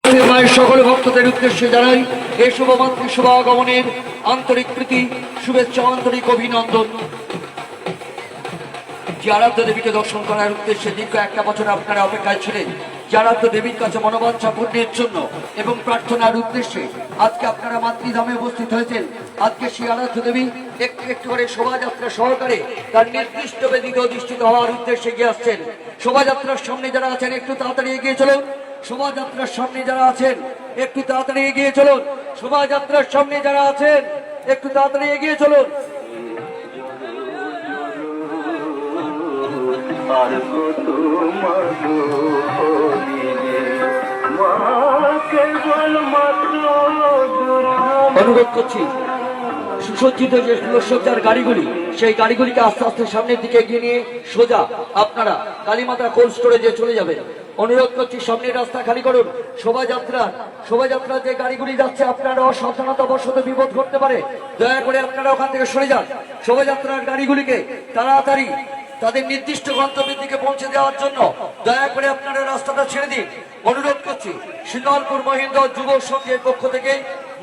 মায়ের সকল ভক্তদের উদ্দেশ্যে জানাই এই শুভ মাতৃ শুভাগমনের আন্তরিক প্রীতি, শুভেচ্ছা, আন্তরিক অভিনন্দন। যে আরাধ্য দেবীকে দর্শন করার উদ্দেশ্যে দীর্ঘ একটা বছর আপনারা অপেক্ষায় ছিলেন, যে আরাধ্য দেবীর কাছে মনোবাঞ্ছা পূর্ণের জন্য এবং প্রার্থনার উদ্দেশ্যে আজকে আপনারা মাতৃধামে উপস্থিত হয়েছেন। আজকে সেই আরাধ্য দেবী একটু একটু করে শোভাযাত্রা সহকারে তার নির্দিষ্ট বেদিতে অধিষ্ঠিত হওয়ার উদ্দেশ্যে এগিয়ে আসছেন। শোভাযাত্রার সামনে যারা আছেন একটু তাড়াতাড়ি এগিয়ে চলুন। শোভাযাত্রার সামনে যারা আছেন একটু তাড়াতাড়ি এগিয়ে চলুন। শোভাযাত্রার সামনে যারা আছেন একটু তাড়াতাড়ি এগিয়ে চলুন। অনুরোধ করছি সুসজ্জিত যে ফুলসজ্জার গাড়িগুলি, সেই গাড়িগুলিকে আস্তে আস্তে সামনের দিকে এগিয়ে নিয়ে সোজা আপনারা কালীমাতা কোল্ড স্টোরেজে চলে যাবেন। অনুরোধ করছি সামনের রাস্তা খালি করুন। শোভাযাত্রার যে গাড়িগুলি যাচ্ছে আপনারা অসাবধানতাবশত বিপদ ঘটতে পারে, দয়া করে আপনারা ওখান থেকে সরে যান। শোভাযাত্রার গাড়িগুলিকে তাড়াতাড়ি তাদের নির্দিষ্ট গন্তব্যের দিকে পৌঁছে দেওয়ার জন্য দয়া করে আপনারা রাস্তাটা ছেড়ে দিন। অনুরোধ করছি শীতলপুর মহিন্দ্র যুব সংঘের পক্ষ থেকে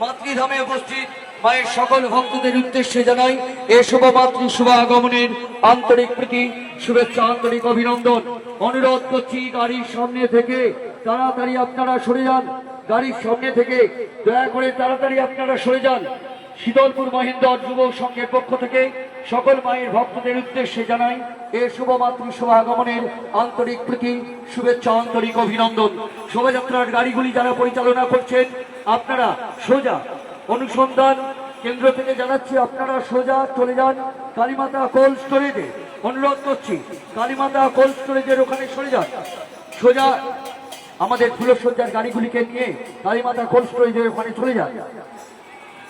মাতৃধামে উপস্থিত মায়ের সকল ভক্তদের উদ্দেশ্যে জানাই এ শুভ মাতৃ শুভাগমনের আন্তরিক প্রীতি, শুভেচ্ছা, আন্তরিক অভিনন্দন। অনুরোধ করছি গাড়ির সামনে থেকে তাড়াতাড়ি আপনারা সরে যান। গাড়ির সামনে থেকে দয়া করে তাড়াতাড়ি আপনারা সরে যান। শীতলপুর মহিন্দ্র যুব সংঘের পক্ষ থেকে সকল মায়ের ভক্তদের উদ্দেশ্যে জানাই এ শুভ মাতৃ শুভাগমনের আন্তরিক প্রীতি, শুভেচ্ছা, আন্তরিক অভিনন্দন। শোভাযাত্রার গাড়িগুলি যারা পরিচালনা করছেন আপনারা সোজা অনুসন্ধান কেন্দ্র থেকে জানাচ্ছি আপনারা সোজা চলে যান কালীমাতা কোল্ড স্টোরেজে। অনুরোধ করছি কালীমাতা কোল্ড স্টোরেজের ওখানে সরে যান। সোজা আমাদের ফুলসজ্জার গাড়িগুলিকে নিয়ে কালীমাতা কোল্ড স্টোরেজের ওখানে চলে যান।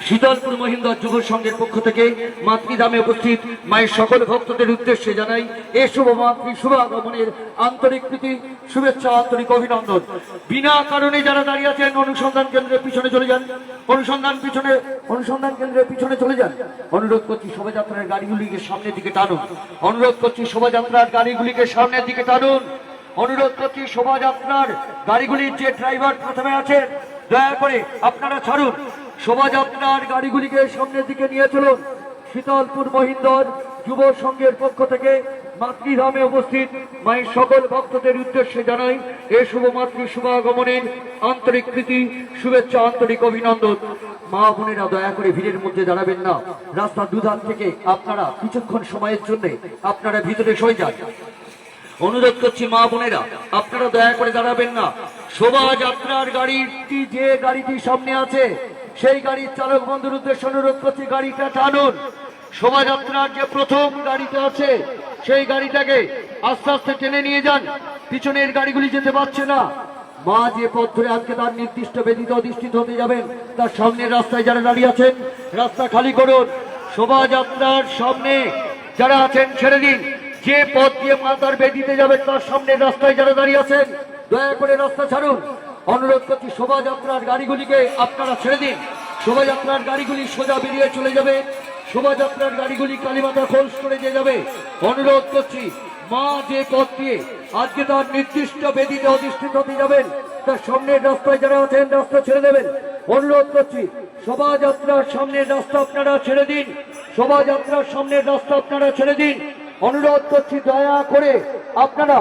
শীতলপুর মহিন্দ্র যুব সংঘের পক্ষ থেকে মাতৃধামে উপস্থিত মায়ের সকল ভক্তদের উদ্দেশ্যে জানাই এ শুভ মাতৃ শুভাগমনের আন্তরিক প্রীতি, শুভেচ্ছা, আন্তরিক অভিনন্দন। বিনা কারণে যারা দাঁড়িয়ে আছেন অনুসন্ধান কেন্দ্রের পিছনে চলে যান। অনুসন্ধান কেন্দ্রের পিছনে চলে যান। অনুরোধ করছি শোভাযাত্রার গাড়িগুলিকে সামনের দিকে টানুন। অনুরোধ করছি শোভাযাত্রার গাড়িগুলিকে সামনের দিকে টানুন। অনুরোধ করছি শোভাযাত্রার গাড়িগুলির যে ড্রাইভার প্রথমে আছেন দয়া করে আপনারা ছাড়ুন। শোভাযাত্রার গাড়িগুলিকে সামনের দিকে নিয়ে চলুন। শীতলপুর মহিন্দ্র যুব সংঘের পক্ষ থেকে মাতৃধামে উপস্থিত মায়ের সকল ভক্তদের উদ্দেশ্যে জানাই এ শুভ মাতৃ শুভাগমনের আন্তরিক প্রীতি, শুভেচ্ছা, আন্তরিক অভিনন্দন। মা বোনেরা দয়া করে ভিড়ের মধ্যে দাঁড়াবেন না। রাস্তার দুধার থেকে আপনারা কিছুক্ষণ সময়ের জন্য আপনারা ভিতরে সরে যান। অনুরোধ করছি মা বোনেরা আপনারা দয়া করে দাঁড়াবেন না। শোভাযাত্রার গাড়িটি যে গাড়িটি সামনে আছে সেই গাড়ির চালক বন্ধুর উদ্দেশ্যে অনুরোধ করছি গাড়িটা টানুন। শোভাযাত্রার যে প্রথম গাড়িটা আছে সেই গাড়িটাকে আস্তে আস্তে টেনে নিয়ে যান। পিছনের গাড়িগুলি যেতে পারছে না। মা যে পথ ধরে আজকে তার নির্দিষ্ট বেদিতে অধিষ্ঠিত হতে যাবেন তার সামনের রাস্তায় যারা দাঁড়িয়ে আছেন রাস্তা খালি করুন। শোভাযাত্রার সামনে যারা আছেন ছেড়ে দিন। যে পথ দিয়ে মা তার বেদিতে যাবেন তার সামনের রাস্তায় যারা দাঁড়িয়ে আছেন দয়া করে রাস্তা ছাড়ুন। অনুরোধ করছি শোভাযাত্রার গাড়িগুলিকে আপনারা ছেড়ে দিন। শোভাযাত্রার গাড়িগুলি সোজা বেরিয়ে চলে যাবে। শোভাযাত্রার গাড়িগুলি কালীমাতা কোল্ড স্টোরেজে যাবে। অনুরোধ করছি মা যে পথ দিয়ে আজকে তার নির্দিষ্ট বেদিতে অধিষ্ঠিত হতে যাবেন তার সামনের রাস্তায় যারা আছেন রাস্তা ছেড়ে দেবেন। অনুরোধ করছি শোভাযাত্রার সামনের রাস্তা আপনারা ছেড়ে দিন। শোভাযাত্রার সামনের রাস্তা আপনারা ছেড়ে দিন। অনুরোধ করছি দয়া করে আপনারা